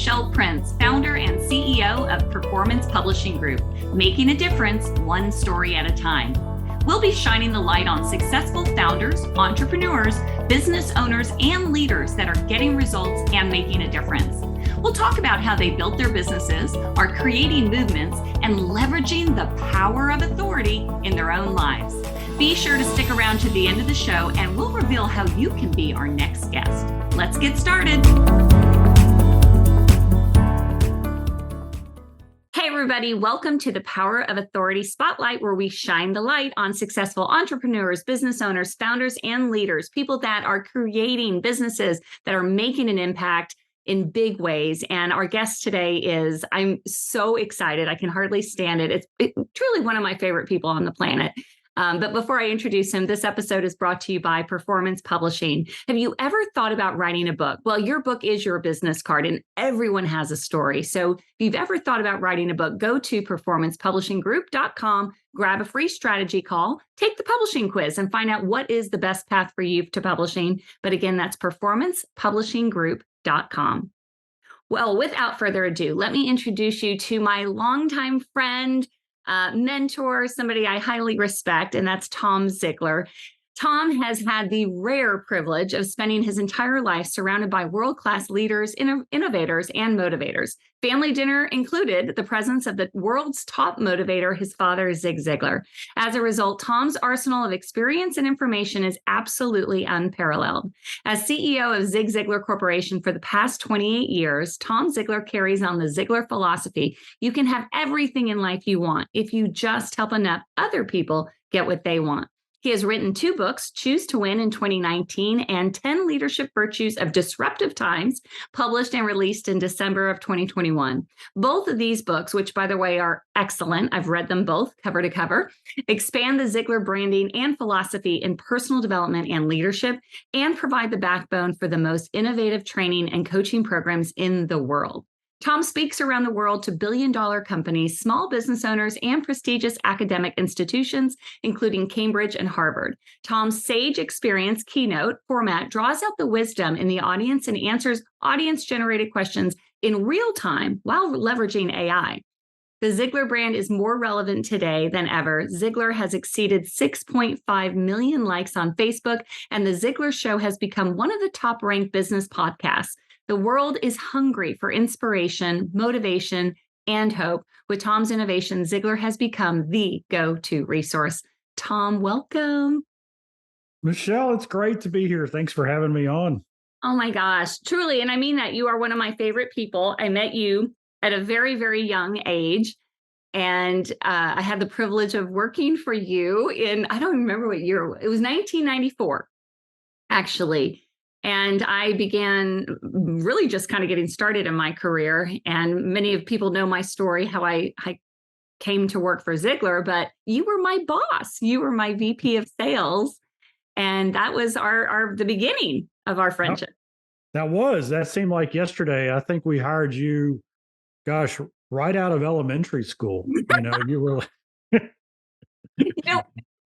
Michelle Prince, founder and CEO of Performance Publishing Group, making a difference one story at a time. We'll be shining the light on successful founders, entrepreneurs, business owners, and leaders that are getting results and making a difference. We'll talk about how they built their businesses, are creating movements, and leveraging the power of authority in their own lives. Be sure to stick around to the end of the show, and we'll reveal how you can be our next guest. Let's get started. Hey, everybody. Welcome to the Power of Authority Spotlight, where we shine the light on successful entrepreneurs, business owners, founders, and leaders, people that are creating businesses that are making an impact in big ways. And our guest today is, I'm so excited. I can hardly stand it. It's truly one of my favorite people on the planet. But before I introduce him, this episode is brought to you by Performance Publishing. Have you ever thought about writing a book? Well, your book is your business card, and everyone has a story. So if you've ever thought about writing a book, go to performancepublishinggroup.com, grab a free strategy call, take the publishing quiz, and find out what is the best path for you to publishing. But again, that's performancepublishinggroup.com. Well, without further ado, let me introduce you to my longtime friend, mentor, somebody I highly respect, and that's Tom Ziglar. Tom has had the rare privilege of spending his entire life surrounded by world-class leaders, innovators, and motivators. Family dinner included the presence of the world's top motivator, his father, Zig Ziglar. As a result, Tom's arsenal of experience and information is absolutely unparalleled. As CEO of Zig Ziglar Corporation for the past 28 years, Tom Ziglar carries on the Ziglar philosophy: you can have everything in life you want if you just help enough other people get what they want. He has written 2 books, Choose to Win in 2019 and 10 Leadership Virtues of Disruptive Times, published and released in December of 2021. Both of these books, which by the way are excellent, I've read them both cover to cover, expand the Ziglar branding and philosophy in personal development and leadership, and provide the backbone for the most innovative training and coaching programs in the world. Tom speaks around the world to billion-dollar companies, small business owners, and prestigious academic institutions, including Cambridge and Harvard. Tom's sage experience keynote format draws out the wisdom in the audience and answers audience-generated questions in real time while leveraging AI. The Ziglar brand is more relevant today than ever. Ziglar has exceeded 6.5 million likes on Facebook, and The Ziglar Show has become one of the top-ranked business podcasts. The world is hungry for inspiration, motivation, and hope. With Tom's innovation, Ziglar has become the go-to resource. Tom, welcome. Michelle, it's great to be here. Thanks for having me on. Oh my gosh, truly. And I mean that. You are one of my favorite people. I met you at a very, very young age. And I had the privilege of working for you in, I don't remember what year, it was 1994, actually. And I began really just kind of getting started in my career. And many of people know my story, how I came to work for Ziglar, but you were my boss. You were my VP of sales. And that was the beginning of our friendship. That seemed like yesterday. I think we hired you, gosh, right out of elementary school. You were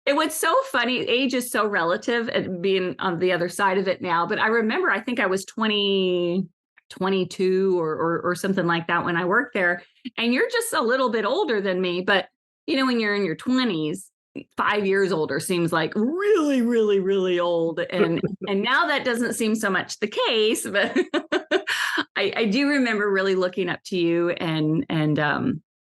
It was so funny. Age is so relative, and being on the other side of it now. But I remember, I think I was 22 or something like that when I worked there. And you're just a little bit older than me. But, when you're in your 20s, 5 years older seems like really, really, really old. And now that doesn't seem so much the case. But I do remember really looking up to you, and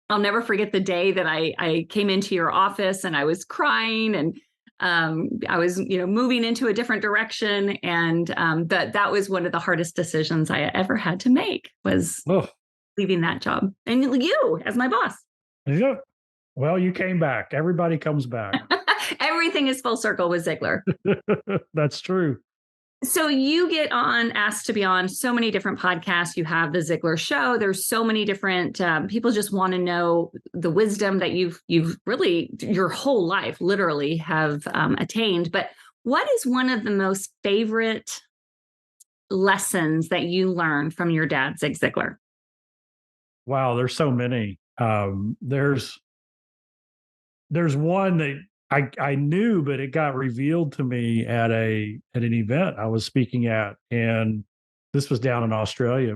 I'll never forget the day that I came into your office and I was crying, and I was, moving into a different direction. And that was one of the hardest decisions I ever had to make, was leaving that job. And you as my boss. Yeah. Well, you came back. Everybody comes back. Everything is full circle with Ziglar. That's true. So you get asked to be on so many different podcasts. You have the Ziglar Show. There's so many different people just want to know the wisdom that you've really your whole life literally have attained. But what is one of the most favorite lessons that you learned from your dad, Zig Ziglar? Wow, there's so many. There's one that I knew, but it got revealed to me at an event I was speaking at, and this was down in Australia.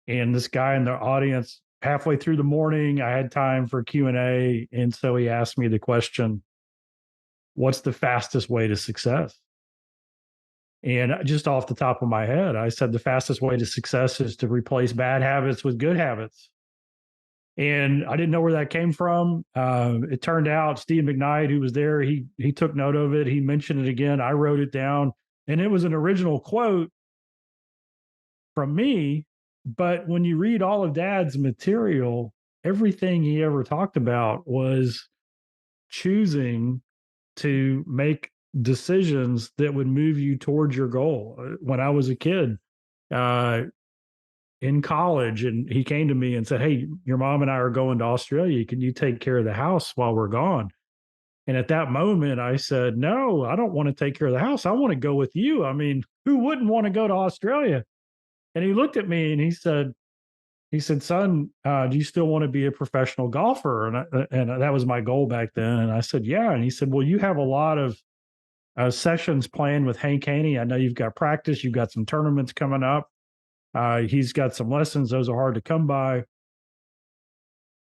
And this guy in the audience, halfway through the morning, I had time for Q&A. And so he asked me the question, what's the fastest way to success? And just off the top of my head, I said the fastest way to success is to replace bad habits with good habits. And I didn't know where that came from. It turned out Steve McKnight, who was there, he took note of it. He mentioned it again. I wrote it down, and it was an original quote from me. But when you read all of Dad's material, everything he ever talked about was choosing to make decisions that would move you towards your goal. When I was a kid, uh, in college, and he came to me and said, "Hey, your mom and I are going to Australia. Can you take care of the house while we're gone?" And at that moment, I said, "No, I don't want to take care of the house. I want to go with you. I mean, who wouldn't want to go to Australia?" And he looked at me and he said, "Son, do you still want to be a professional golfer?" And that was my goal back then. And I said, "Yeah." And he said, "Well, you have a lot of sessions planned with Hank Haney. I know you've got practice. You've got some tournaments coming up. He's got some lessons. Those are hard to come by.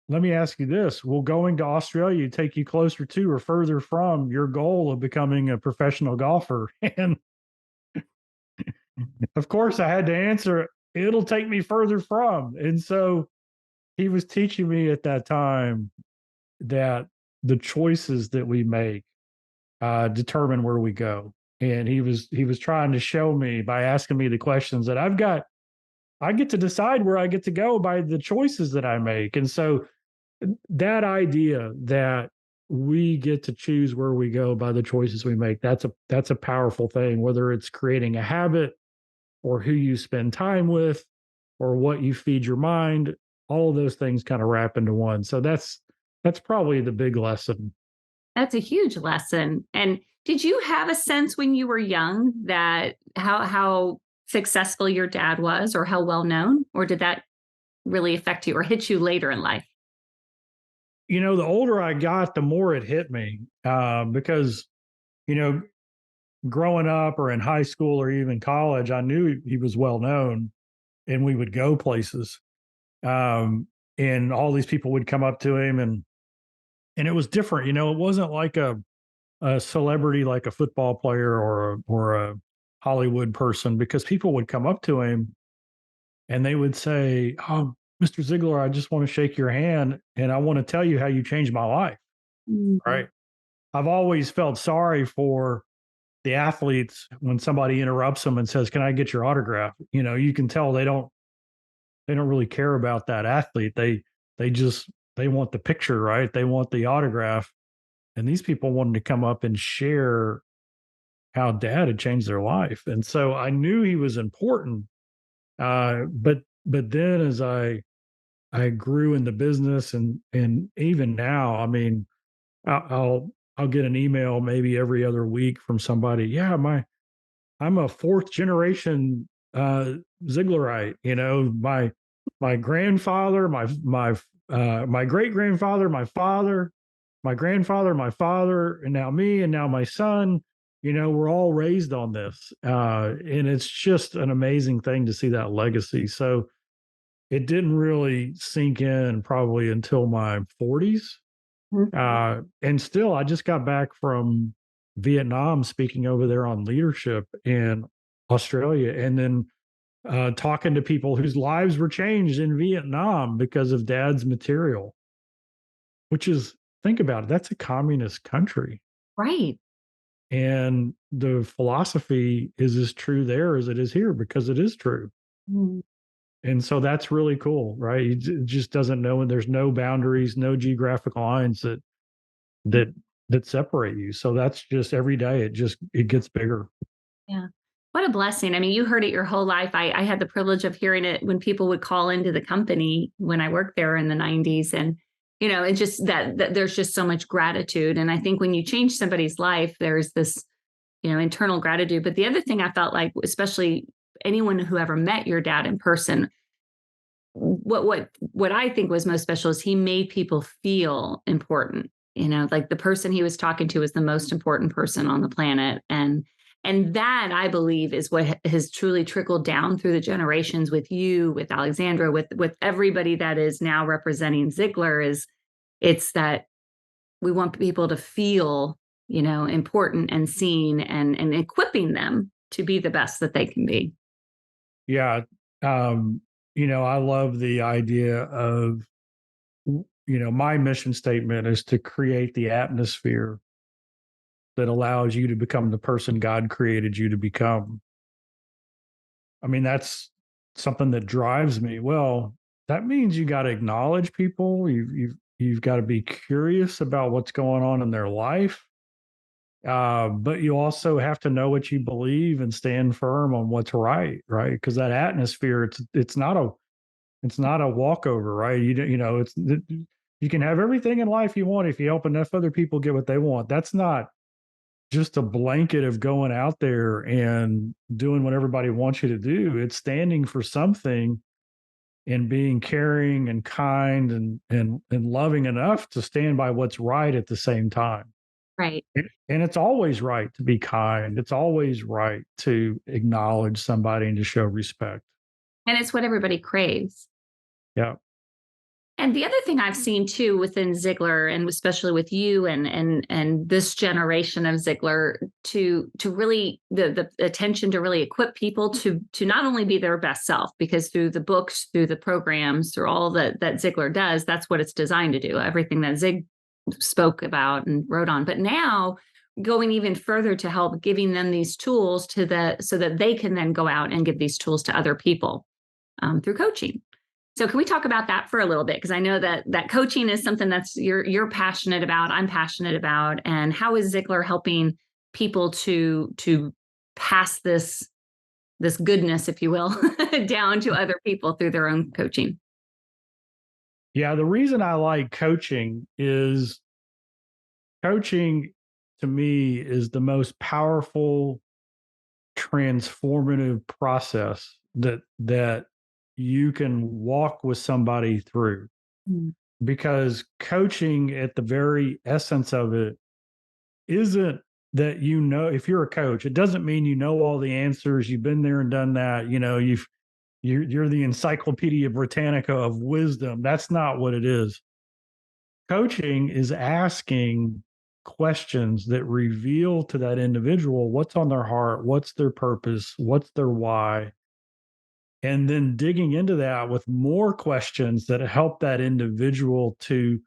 Let me ask you this. Will going to Australia take you closer to or further from your goal of becoming a professional golfer?" And of course, I had to answer, it'll take me further from. And so he was teaching me at that time that the choices that we make determine where we go. And he was trying to show me by asking me the questions that I get to decide where I get to go by the choices that I make. And so that idea that we get to choose where we go by the choices we make, that's a powerful thing, whether it's creating a habit or who you spend time with or what you feed your mind. All of those things kind of wrap into one. So that's probably the big lesson. That's a huge lesson. And did you have a sense when you were young that how successful your dad was or how well known, or did that really affect you or hit you later in life? The older I got, the more it hit me, because you know growing up or in high school or even college, I knew he was well known, and we would go places, um, and all these people would come up to him, and it was different. It wasn't like a celebrity like a football player or a Hollywood person, because people would come up to him and they would say, "Oh, Mr. Ziegler, I just want to shake your hand and I want to tell you how you changed my life." Mhm. Right? I've always felt sorry for the athletes when somebody interrupts them and says, "Can I get your autograph?" You can tell they don't really care about that athlete. They want the picture, right? They want the autograph. And these people wanted to come up and share how dad had changed their life. And so I knew he was important. But then as I grew in the business, and even now, I mean, I'll get an email maybe every other week from somebody. Yeah, I'm a fourth generation Ziglarite. My grandfather, my great grandfather, my father, my grandfather, my father, and now me, and now my son. We're all raised on this, and it's just an amazing thing to see that legacy. So it didn't really sink in probably until my 40s. Mhm. And still, I just got back from Vietnam speaking over there on leadership in Australia, and then talking to people whose lives were changed in Vietnam because of dad's material, which is, think about it, that's a communist country. Right. And the philosophy is as true there as it is here because it is true. Mm. And so that's really cool, right? It just doesn't know, and there's no boundaries, no geographical lines that that separate you. So that's just every day it gets bigger. Yeah. What a blessing. I mean, you heard it your whole life. I had the privilege of hearing it when people would call into the company when I worked there in the 90s. And, it's just that there's just so much gratitude. And I think when you change somebody's life, there's this, internal gratitude. But the other thing I felt like, especially anyone who ever met your dad in person, what I think was most special is he made people feel important. Like the person he was talking to was the most important person on the planet. And And that, I believe, is what has truly trickled down through the generations with you, with Alexandra, with everybody that is now representing Ziglar. Is it's that we want people to feel, important and seen, and equipping them to be the best that they can be. Yeah. I love the idea of, my mission statement is to create the atmosphere that allows you to become the person God created you to become. I mean, that's something that drives me. Well, that means you got to acknowledge people. You've got to be curious about what's going on in their life. But you also have to know what you believe and stand firm on what's right, right? Because that atmosphere, it's not a walkover, right? You can have everything in life you want if you help enough other people get what they want. That's not just a blanket of going out there and doing what everybody wants you to do. It's standing for something and being caring and kind and loving enough to stand by what's right at the same time. Right. And it's always right to be kind. It's always right to acknowledge somebody and to show respect. And it's what everybody craves. Yeah. And the other thing I've seen too within Ziglar, and especially with you and this generation of Ziglar, to really the attention to really equip people to not only be their best self, because through the books, through the programs, through all that Ziglar does, that's what it's designed to do. Everything that Zig spoke about and wrote on. But now going even further to help giving them these tools so that they can then go out and give these tools to other people through coaching. So can we talk about that for a little bit? Because I know that coaching is something that's you're passionate about, I'm passionate about. And how is Ziglar helping people to pass this goodness, if you will, down to other people through their own coaching? Yeah. The reason I like coaching to me is the most powerful transformative process that you can walk with somebody through, Mm. because coaching at the very essence of it isn't that, if you're a coach, it doesn't mean you know all the answers, you've been there and done that, you're the encyclopedia britannica of wisdom. That's not what it is. Coaching is asking questions that reveal to that individual what's on their heart, what's their purpose, what's their why, and then digging into that with more questions that help that individual to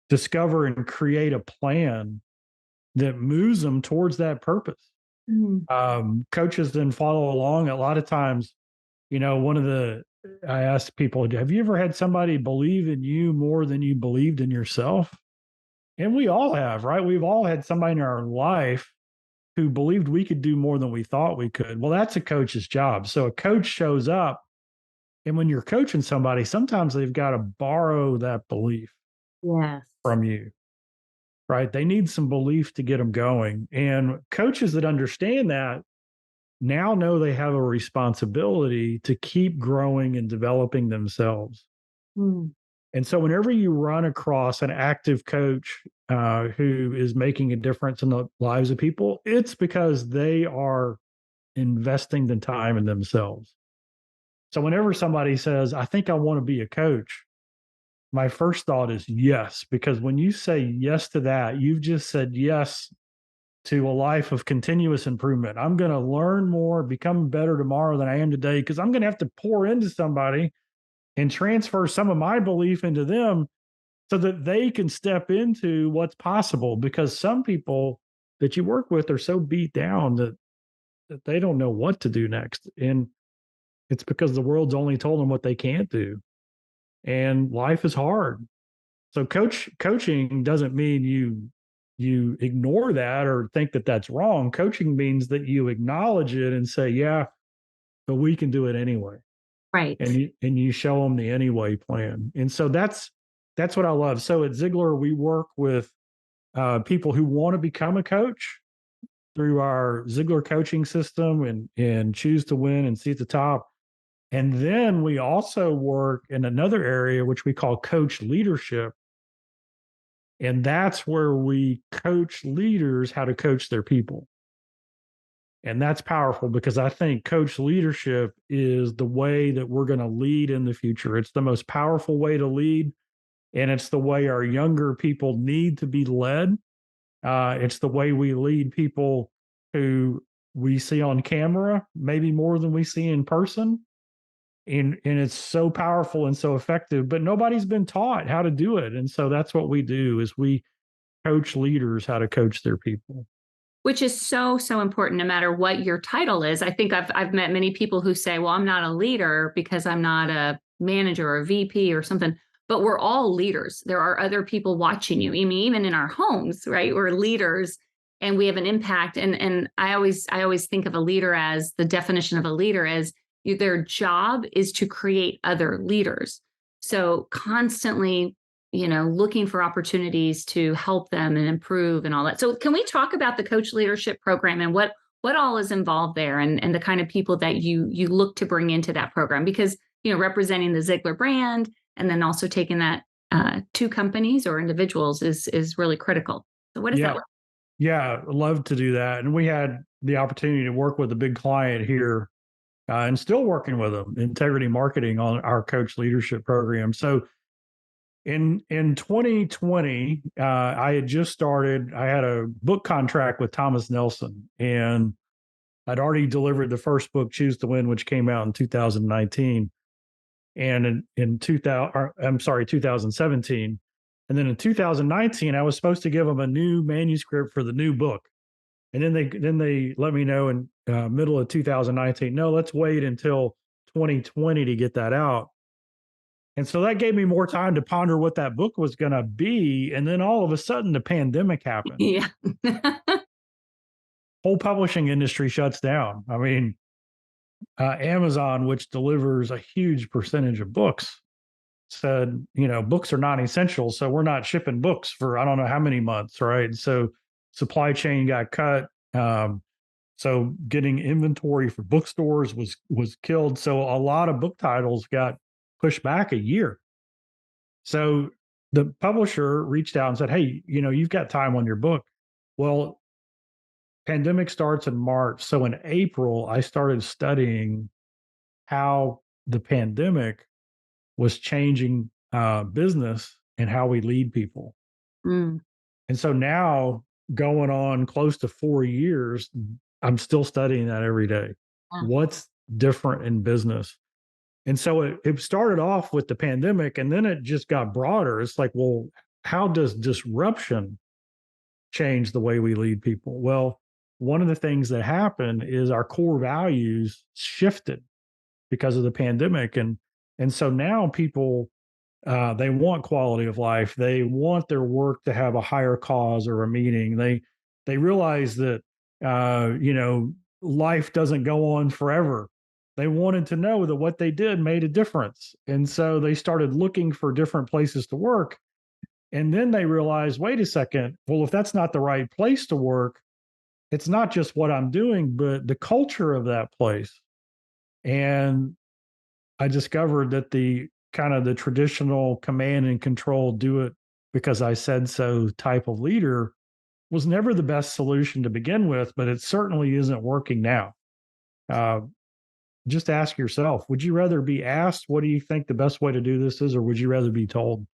discover and create a plan that moves them towards that purpose. Mm. Coaches then follow along. A lot of times, I ask people, have you ever had somebody believe in you more than you believed in yourself? And we all have, right? We've all had somebody in our life who believed we could do more than we thought we could. Well, that's a coach's job. So a coach shows up, and when you're coaching somebody, sometimes they've got to borrow that belief Yes. from you, right? They need some belief to get them going. And coaches that understand that now know they have a responsibility to keep growing and developing themselves. Mm. And so, whenever you run across an active coach who is making a difference in the lives of people, it's because they are investing the time in themselves. So, whenever somebody says, I think I want to be a coach, my first thought is yes, because when you say yes to that, you've just said yes to a life of continuous improvement. I'm going to learn more, become better tomorrow than I am today, because I'm going to have to pour into somebody and transfer some of my belief into them so that they can step into what's possible. Because some people that you work with are so beat down that they don't know what to do next. And it's because the world's only told them what they can't do. And life is hard. So coaching doesn't mean you ignore that or think that that's wrong. Coaching means that you acknowledge it and say, yeah, but we can do it anyway. Right. And you show them the anyway plan. And so that's what I love. So at Ziglar, we work with people who want to become a coach through our Ziglar coaching system and choose to win and see at the top. And then we also work in another area, which we call coach leadership. And that's where we coach leaders how to coach their people. And that's powerful because I think coach leadership is the way that we're going to lead in the future. It's the most powerful way to lead, and it's the way our younger people need to be led. It's the way we lead people who we see on camera, maybe more than we see in person. And it's so powerful and so effective, but nobody's been taught how to do it. And so that's what we do is we coach leaders how to coach their people. Which is so, so important no matter what your title is. I think I've met many people who say, well, I'm not a leader because I'm not a manager or a VP or something, but we're all leaders. There are other people watching you. I mean, even in our homes, right? We're leaders and we have an impact. And I always think of a leader as the definition of a leader as their job is to create other leaders. So constantly looking for opportunities to help them and improve and all that. So can we talk about the coach leadership program and what all is involved there and the kind of people that you look to bring into that program? Because, representing the Ziglar brand and then also taking that to companies or individuals is really critical. So what is Yeah. that? Yeah. Love to do that. And we had the opportunity to work with a big client here and still working with them, Integrity Marketing, on our coach leadership program. So in 2020, I had just started. I had a book contract with Thomas Nelson, and I'd already delivered the first book, Choose to Win, which came out in 2019, and in 2017, and then in 2019, I was supposed to give them a new manuscript for the new book, and then they let me know in middle of 2019, no, let's wait until 2020 to get that out. And so that gave me more time to ponder what that book was going to be. And then all of a sudden, the pandemic happened. Yeah. Whole publishing industry shuts down. I mean, Amazon, which delivers a huge percentage of books, said, books are non essential. So we're not shipping books for I don't know how many months. Right. So supply chain got cut. So getting inventory for bookstores was killed. So a lot of book titles got pushed back a year. So the publisher reached out and said, hey, you've got time on your book. Well, pandemic starts in March. So in April, I started studying how the pandemic was changing business and how we lead people. Mm. And so now, going on close to 4 years, I'm still studying that every day. Yeah. What's different in business? And so it started off with the pandemic, and then it just got broader. It's like, well, how does disruption change the way we lead people? Well, one of the things that happened is our core values shifted because of the pandemic, and so now people they want quality of life. They want their work to have a higher cause or a meaning. They realize that life doesn't go on forever. They wanted to know that what they did made a difference. And so they started looking for different places to work. And then they realized, wait a second, well, if that's not the right place to work, it's not just what I'm doing, but the culture of that place. And I discovered that the kind of the traditional command and control, do it because I said so type of leader was never the best solution to begin with, but it certainly isn't working now. Uh, just ask yourself, would you rather be asked, what do you think the best way to do this is, or would you rather be told?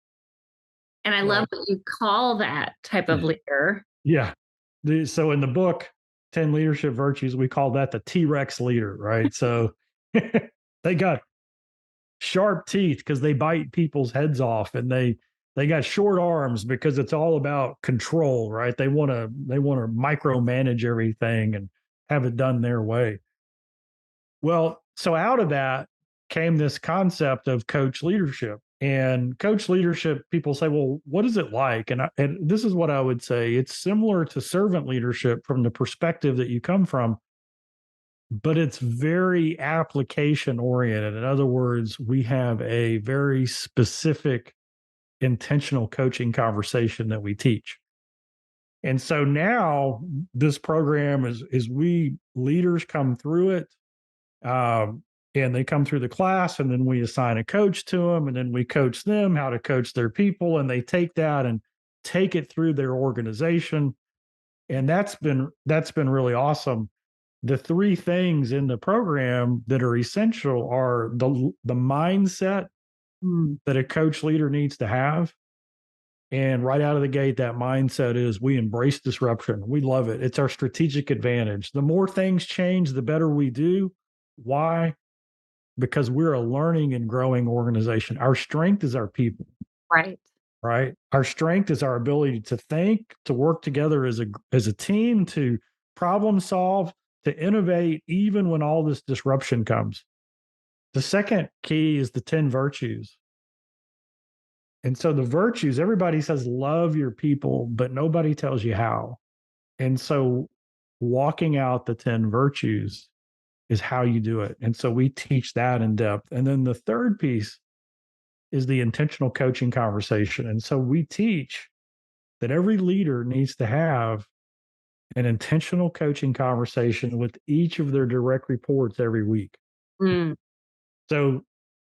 And I love Well, that you call that type of leader. yeah. So in the book, 10 Leadership Virtues, we call that the T-Rex leader, right? So they got sharp teeth because they bite people's heads off, and they got short arms because it's all about control, right? They want to micromanage everything and have it done their way. Well, so out of that came this concept of coach leadership. And coach leadership, people say, well, what is it like? And this is what I would say. It's similar to servant leadership from the perspective that you come from, but it's very application oriented. In other words, we have a very specific intentional coaching conversation that we teach. And so now this program is we leaders come through it, and they come through the class, and then we assign a coach to them, and then we coach them how to coach their people, and they take that and take it through their organization. And that's been really awesome. the three things in the program that are essential are the mindset Mm. that a coach leader needs to have. And right out of the gate, that mindset is we embrace disruption. We love it. It's our strategic advantage. The more things change, the better we do. Why? Because we're a learning and growing organization. Our strength is our people, Right. right? Our strength is our ability to think, to work together as a team, to problem solve, to innovate, even when all this disruption comes. The second key is the 10 virtues. And so the virtues, everybody says love your people, but nobody tells you how. And so walking out the 10 virtues is how you do it. And so we teach that in depth. And then the third piece is the intentional coaching conversation. And so we teach that every leader needs to have an intentional coaching conversation with each of their direct reports every week. Mm. So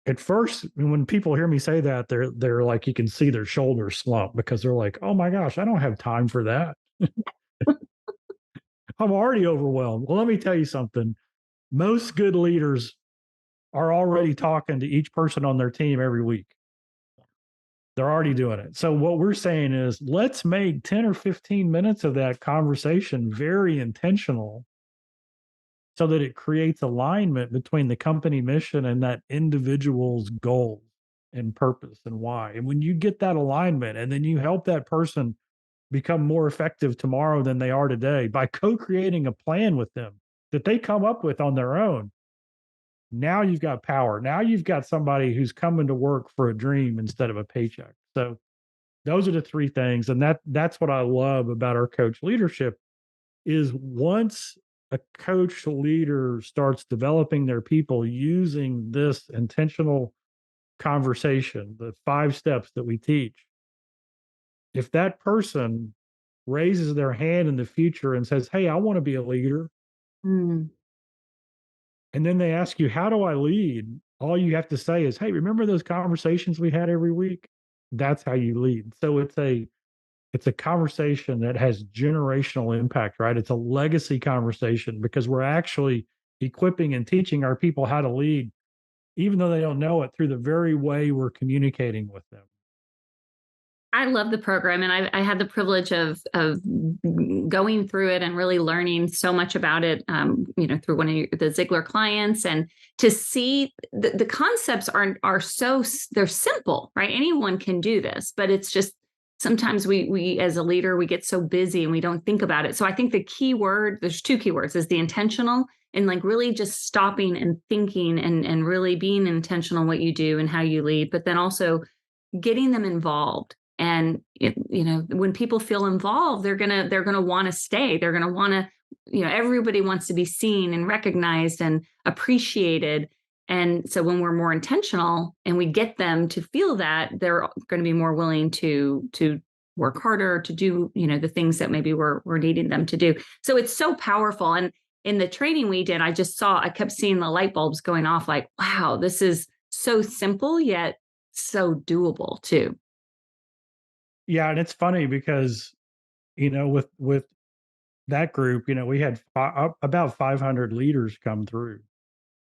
at first, when people hear me say that, they're like, you can see their shoulders slump because they're like, oh my gosh, I don't have time for that. I'm already overwhelmed. Well, let me tell you something. Most good leaders are already talking to each person on their team every week. They're already doing it. So what we're saying is let's make 10 or 15 minutes of that conversation very intentional so that it creates alignment between the company mission and that individual's goals and purpose and why. And when you get that alignment and then you help that person become more effective tomorrow than they are today by co-creating a plan with them that they come up with on their own, now you've got power. Now you've got somebody who's coming to work for a dream instead of a paycheck. So those are the three things. And that's what I love about our coach leadership is once a coach leader starts developing their people using this intentional conversation, the 5 steps that we teach, if that person raises their hand in the future and says, hey, I want to be a leader, Mm. and then they ask you, how do I lead? All you have to say is, hey, remember those conversations we had every week? That's how you lead. So it's a conversation that has generational impact, right? It's a legacy conversation because we're actually equipping and teaching our people how to lead, even though they don't know it, through the very way we're communicating with them. I love the program, and I had the privilege of going through it and really learning so much about it. Through one of the Ziglar clients, and to see the concepts are so they're simple, right? Anyone can do this, but it's just sometimes we as a leader we get so busy and we don't think about it. So I think the key word, there's two key words, is the intentional, and like really just stopping and thinking and really being intentional what you do and how you lead, but then also getting them involved. And when people feel involved, they're gonna want to stay. They're gonna want to, everybody wants to be seen and recognized and appreciated. And so when we're more intentional and we get them to feel that, they're going to be more willing to work harder, to do the things that maybe we're needing them to do. So it's so powerful. And in the training we did, I kept seeing the light bulbs going off. Like, wow, this is so simple yet so doable too. Yeah, and it's funny because with that group, we had about 500 leaders come through.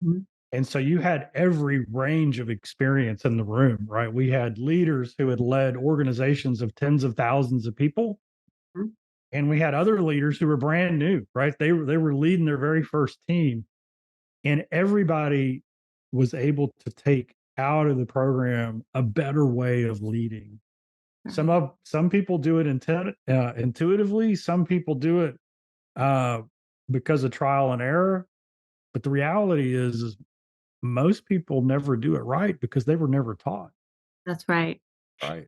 Mhm. And so you had every range of experience in the room, right? We had leaders who had led organizations of tens of thousands of people, Mhm. and we had other leaders who were brand new, right? They were leading their very first team, and everybody was able to take out of the program a better way of leading. Right. Some people do it intuitively, some people do it uh, because of trial and error, but the reality is most people never do it right because they were never taught. That's right. Right.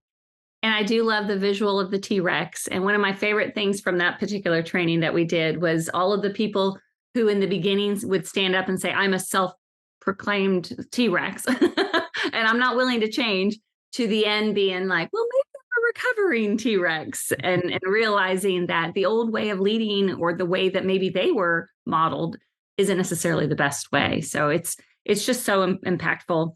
And I do love the visual of the T-Rex. And one of my favorite things from that particular training that we did was all of the people who in the beginnings would stand up and say, I'm a self-proclaimed T-Rex and I'm not willing to change, to the end being like, well, maybe I'm a recovering T-Rex, and realizing that the old way of leading or the way that maybe they were modeled isn't necessarily the best way. So it's just so impactful.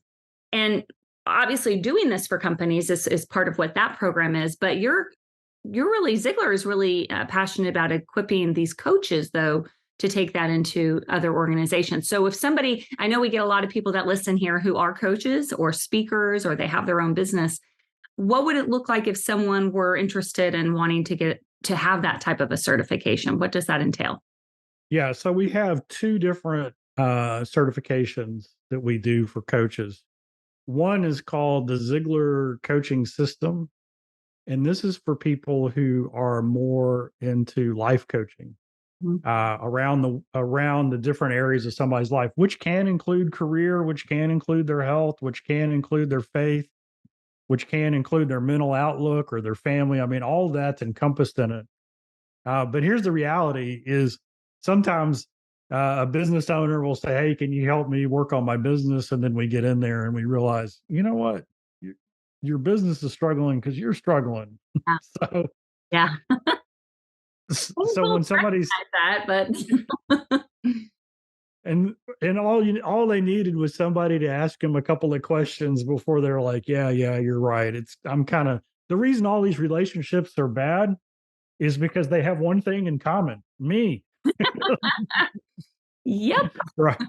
And obviously doing this for companies is part of what that program is, but Ziglar is really passionate about equipping these coaches though to take that into other organizations. So if somebody, I know we get a lot of people that listen here who are coaches or speakers, or they have their own business. What would it look like if someone were interested in wanting to have that type of a certification? What does that entail? Yeah, so we have two different certifications that we do for coaches. One is called the Ziglar Coaching System, and this is for people who are more into life coaching Mhm. around the different areas of somebody's life, which can include career, which can include their health, which can include their faith, which can include their mental outlook or their family. I mean, all that's encompassed in it. But here's the reality: is sometimes a business owner will say, "Hey, can you help me work on my business?" And then we get in there and we realize, you know what, your, your business is struggling because you're struggling. Yeah. so, Yeah. so Well, when somebody's recognize that, but and all they needed was somebody to ask them a couple of questions before they're like, "Yeah, you're right." I'm kind of the reason all these relationships are bad is because they have one thing in common: me. yep. Right.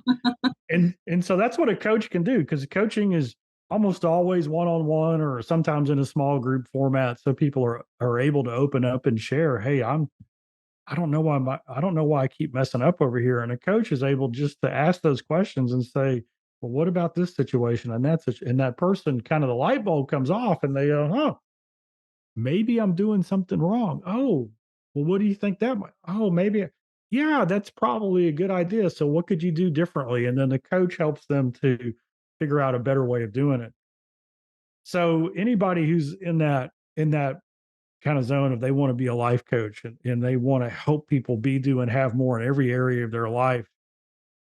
And so that's what a coach can do, because coaching is almost always one-on-one or sometimes in a small group format. So people are able to open up and share, hey, I don't know why I don't know why I keep messing up over here. And a coach is able just to ask those questions and say, well, what about this situation? And that person kind of the light bulb comes off and they go, huh, maybe I'm doing something wrong. Oh, well, what do you think that might? Oh, maybe. Yeah, that's probably a good idea. So, what could you do differently? And then the coach helps them to figure out a better way of doing it. So, anybody who's in that kind of zone, if they want to be a life coach and they want to help people be, do, and have more in every area of their life,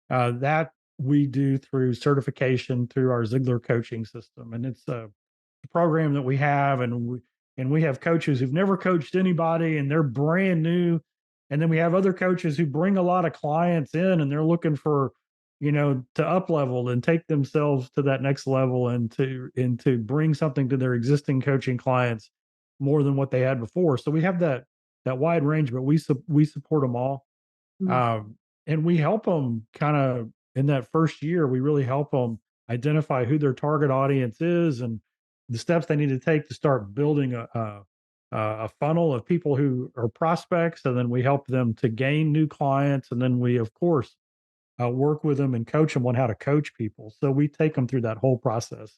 that we do through certification through our Ziglar coaching system, and it's a program that we have, and we have coaches who've never coached anybody, and they're brand new, and then we have other coaches who bring a lot of clients in, and they're looking for, to up level and take themselves to that next level, and to bring something to their existing coaching clients more than what they had before. So we have that wide range, but we support them all. Mm. And we help them kind of in that first year, we really help them identify who their target audience is and the steps they need to take to start building a funnel of people who are prospects. And then we help them to gain new clients. And then we, of course, work with them and coach them on how to coach people. So we take them through that whole process.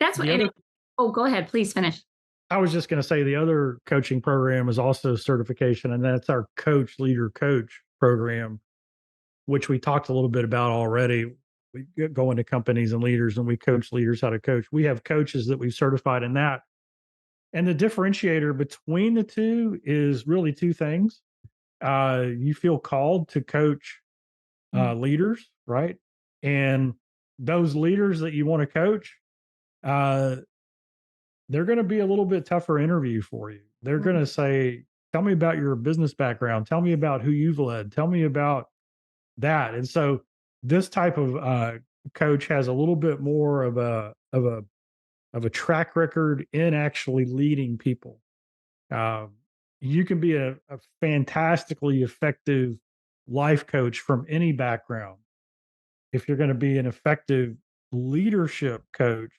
That's what. The And other oh, go ahead, please finish. I was just going to say the other coaching program is also certification, and that's our coach leader coach program, which we talked a little bit about already. We go into companies and leaders and we coach leaders how to coach. We have coaches that we've certified in that. And the differentiator between the two is really two things. You feel called to coach Mm. leaders, right? And those leaders that you want to coach, uh, they're going to be a little bit tougher interview for you. They're going Mm. to say, tell me about your business background. Tell me about who you've led. Tell me about that. And so this type of coach has a little bit more of a track record in actually leading people. Um, you can be a fantastically effective life coach from any background. If you're going to be an effective leadership coach,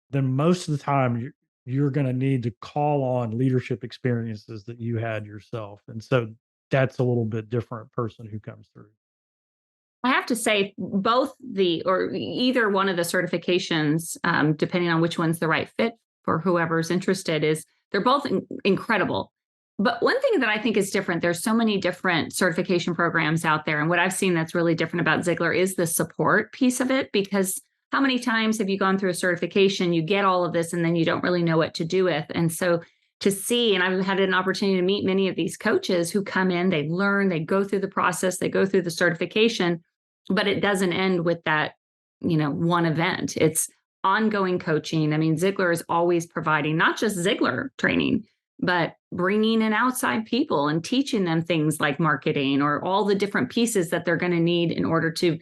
then most of the time you're going to need to call on leadership experiences that you had yourself. And so that's a little bit different person who comes through. I have to say, both or either one of the certifications, depending on which one's the right fit for whoever's interested, they're both incredible. But one thing that I think is different, there's so many different certification programs out there. And what I've seen that's really different about Ziglar is the support piece of it, because how many times have you gone through a certification, you get all of this, and then you don't really know what to do with? And so to see, and I've had an opportunity to meet many of these coaches who come in, they learn, they go through the process, they go through the certification, but it doesn't end with that, one event. It's ongoing coaching. I mean, Ziglar is always providing not just Ziglar training, but bringing in outside people and teaching them things like marketing or all the different pieces that they're going to need in order to,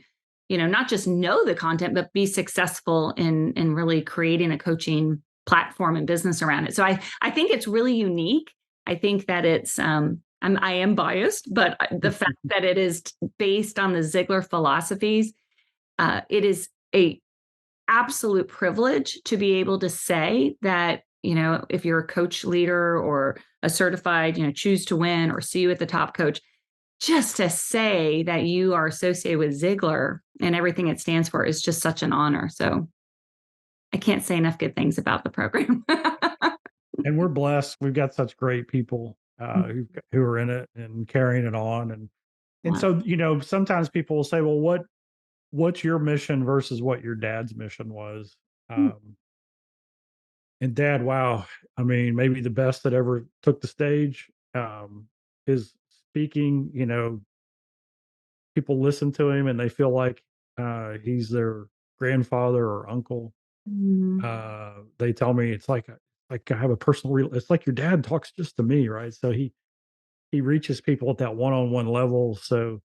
not just know the content, but be successful in really creating a coaching platform and business around it. So I think it's really unique. I think that it's I am biased, but the fact that it is based on the Ziglar philosophies, it is a absolute privilege to be able to say that, if you're a coach leader or a certified, choose to win or see you at the top coach, just to say that you are associated with Ziglar and everything it stands for is just such an honor. So I can't say enough good things about the program. And we're blessed. We've got such great people who are in it and carrying it on. And Yeah. so, sometimes people will say, well, what's your mission versus what your dad's mission was? And dad, wow, I mean, maybe the best that ever took the stage. His speaking, people listen to him and they feel like he's their grandfather or uncle. Mm. They tell me it's like I have a personal it's like your dad talks just to me, right? So he reaches people at that one-on-one level. So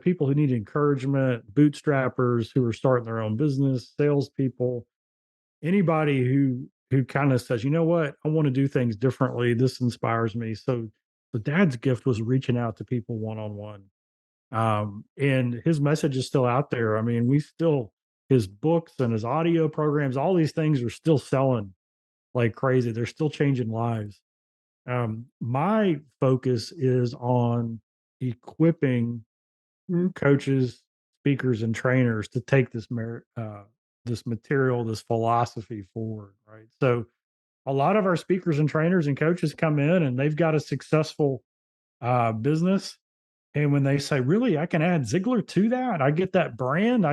people who need encouragement, bootstrappers who are starting their own business, salespeople, anybody who kind of says, you know what, I want to do things differently. This inspires me. So the dad's gift was reaching out to people one-on-one. And his message is still out there. I mean, his books and his audio programs, all these things are still selling like crazy. They're still changing lives. My focus is on equipping Mm. coaches, speakers, and trainers to take this material, this philosophy forward. Right. So a lot of our speakers and trainers and coaches come in and they've got a successful business. And when they say, really, I can add Ziglar to that, I get that brand.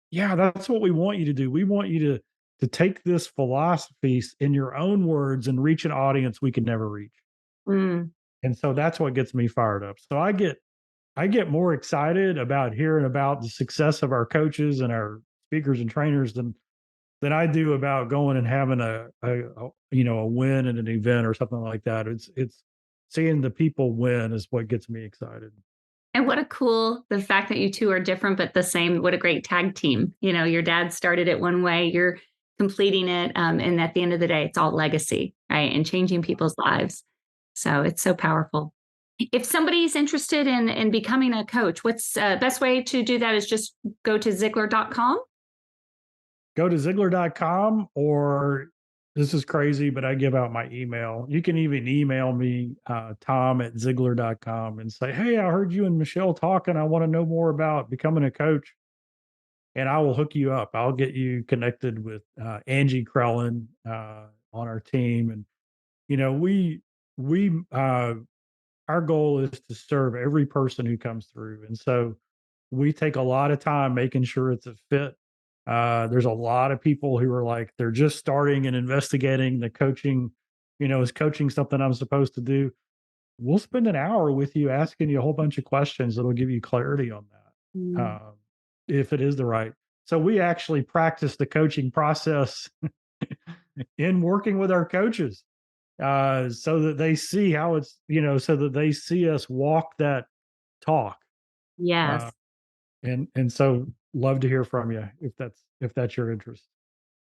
Yeah, that's what we want you to do. We want you to take this philosophy in your own words and reach an audience we could never reach. Mm. And so that's what gets me fired up. So I get more excited about hearing about the success of our coaches and our speakers and trainers than I do about going and having a win at an event or something like that. It's seeing the people win is what gets me excited. And what a cool, the fact that you two are different but the same. What a great tag team. Your dad started it one way, you're completing it. And at the end of the day, it's all legacy, right? And changing people's lives. So it's so powerful. If somebody's interested in becoming a coach, what's best way to do that is just go to Ziglar.com. Go to Ziglar.com, or this is crazy, but I give out my email. You can even email me, Tom@Ziglar.com, and say, hey, I heard you and Michelle talking. I want to know more about becoming a coach. And I will hook you up. I'll get you connected with Angie Krellin on our team. And, we, our goal is to serve every person who comes through. And so we take a lot of time making sure it's a fit. There's a lot of people who are like, they're just starting and investigating the coaching, is coaching something I'm supposed to do? We'll spend an hour with you asking you a whole bunch of questions that'll give you clarity on that. Mm. If it is the right. So we actually practice the coaching process in working with our coaches so that they see how so that they see us walk that talk. Uh, Yes. and so love to hear from you if that's your interest.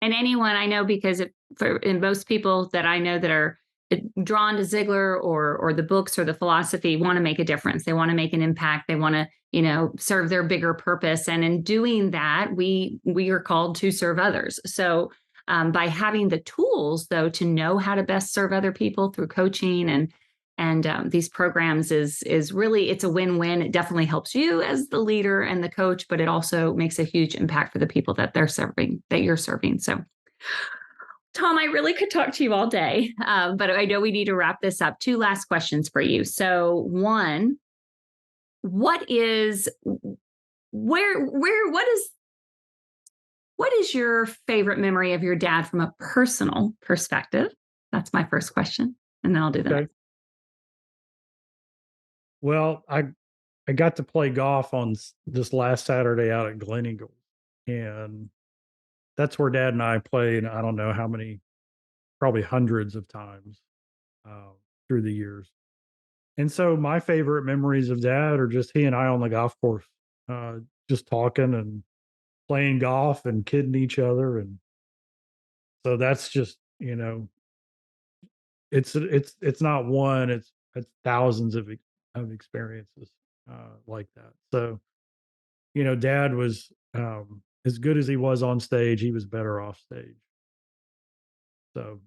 And anyone I know, because in most people that I know that are drawn to Ziglar or the books or the philosophy want to make a difference. They want to make an impact. They want to, serve their bigger purpose. And in doing that, we are called to serve others. So by having the tools, though, to know how to best serve other people through coaching and these programs is really, it's a win-win. It definitely helps you as the leader and the coach, but it also makes a huge impact for the people that you're serving. So Tom, I really could talk to you all day, but I know we need to wrap this up. Two last questions for you. So one, what is what is your favorite memory of your dad from a personal perspective? That's my first question. And then I'll do the Okay. next. Well, I got to play golf on this last Saturday out at Glen Eagle, and that's where Dad and I played. I don't know how many, probably hundreds of times uh, through the years. And so my favorite memories of Dad are just he and I on the golf course, uh, just talking and playing golf and kidding each other. And so that's just, it's not one. had thousands of experiences like that. So, Dad was as good as he was on stage, he was better off stage. So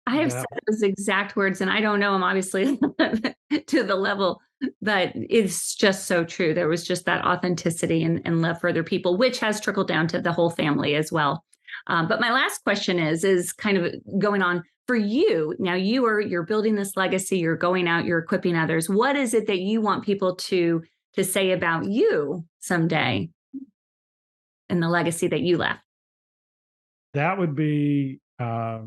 I have said that those exact words, and I don't know him obviously to the level, but it's just so true. There was just that authenticity and love for other people, which has trickled down to the whole family as well. But my last question is kind of going on for you. Now you're building this legacy, you're going out, you're equipping others. What is it that you want people to say about you someday and the legacy that you left? that would be that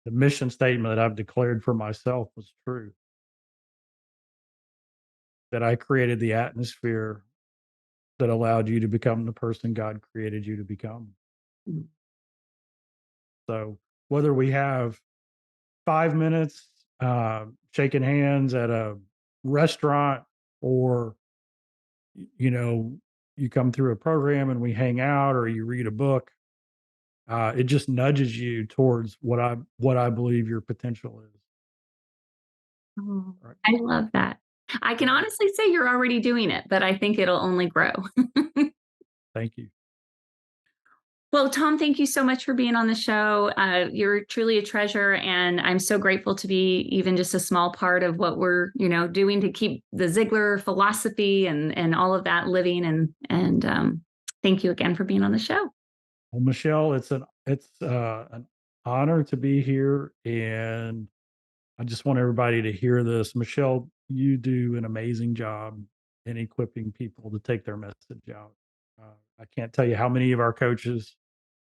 the mission statement that I've declared for myself was true. That I created the atmosphere that allowed you to become the person God created you to become. Mm. So whether we have 5 minutes shaking hands at a restaurant, or you come through a program and we hang out, or you read a book, it just nudges you towards what I believe your potential is. Oh, Right. I love that. I can honestly say you're already doing it, but I think it'll only grow. Thank you. Well, Tom, thank you so much for being on the show. You're truly a treasure, and I'm so grateful to be even just a small part of what we're, doing to keep the Ziglar philosophy and all of that living. And thank you again for being on the show. Well, Michelle, it's an honor to be here, and I just want everybody to hear this. Michelle, you do an amazing job in equipping people to take their message out. I can't tell you how many of our coaches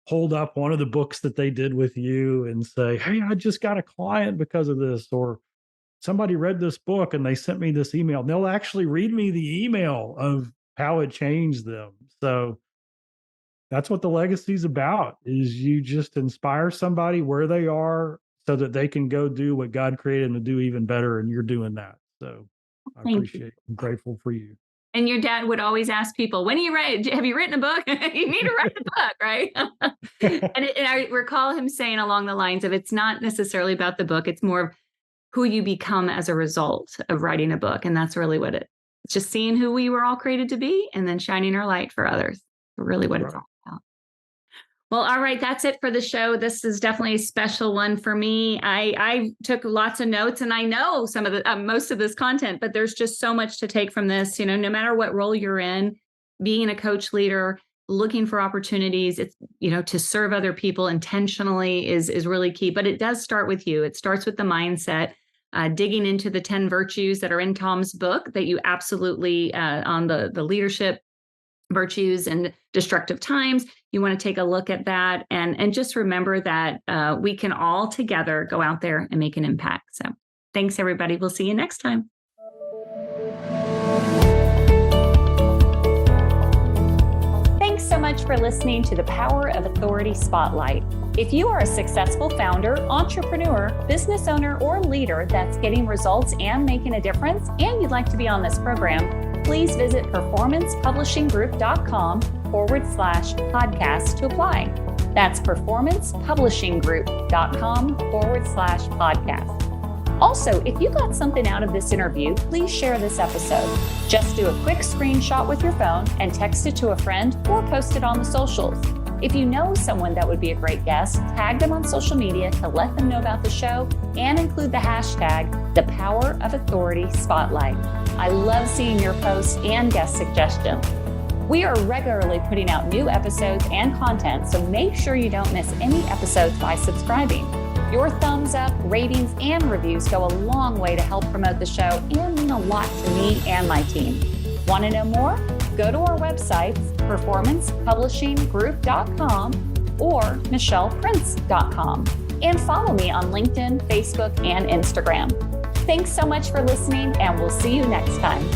hold up one of the books that they did with you and say, "Hey, I just got a client because of this," or "Somebody read this book and they sent me this email." And they'll actually read me the email of how it changed them. So that's what the legacy is about, is you just inspire somebody where they are so that they can go do what God created them to do even better, and you're doing that. So I Thank you. appreciate I'm grateful for you. And your dad would always ask people, "When are you ready? Have you written a book? You need to write a book, right?" And I recall him saying along the lines of, "It's not necessarily about the book; it's more of who you become as a result of writing a book." And that's really what it's just seeing who we were all created to be, and then shining our light for others. Really, That's what it's right. all about. Well, all right, that's it for the show. This is definitely a special one for me. I took lots of notes, and I know some of the most of this content, but there's just so much to take from this. No matter what role you're in, being a coach leader, looking for opportunities, it's to serve other people intentionally is really key. But it does start with you. It starts with the mindset. Digging into the 10 virtues that are in Tom's book that you absolutely on the leadership virtues and destructive times. You want to take a look at that and just remember that we can all together go out there and make an impact. So thanks, everybody. We'll see you next time. Thanks so much for listening to the Power of Authority Spotlight. If you are a successful founder, entrepreneur, business owner, or leader that's getting results and making a difference, and you'd like to be on this program, please visit performancepublishinggroup.com/podcast to apply. That's performancepublishinggroup.com/podcast. Also, if you got something out of this interview, please share this episode. Just do a quick screenshot with your phone and text it to a friend or post it on the socials. If you know someone that would be a great guest, tag them on social media to let them know about the show and include the hashtag #ThePowerOfAuthoritySpotlight. I love seeing your posts and guest suggestions. We are regularly putting out new episodes and content, so make sure you don't miss any episodes by subscribing. Your thumbs up, ratings, and reviews go a long way to help promote the show and mean a lot to me and my team. Want to know more? Go to our websites, performancepublishinggroup.com or michelleprince.com, and follow me on LinkedIn, Facebook, and Instagram. Thanks so much for listening, and we'll see you next time.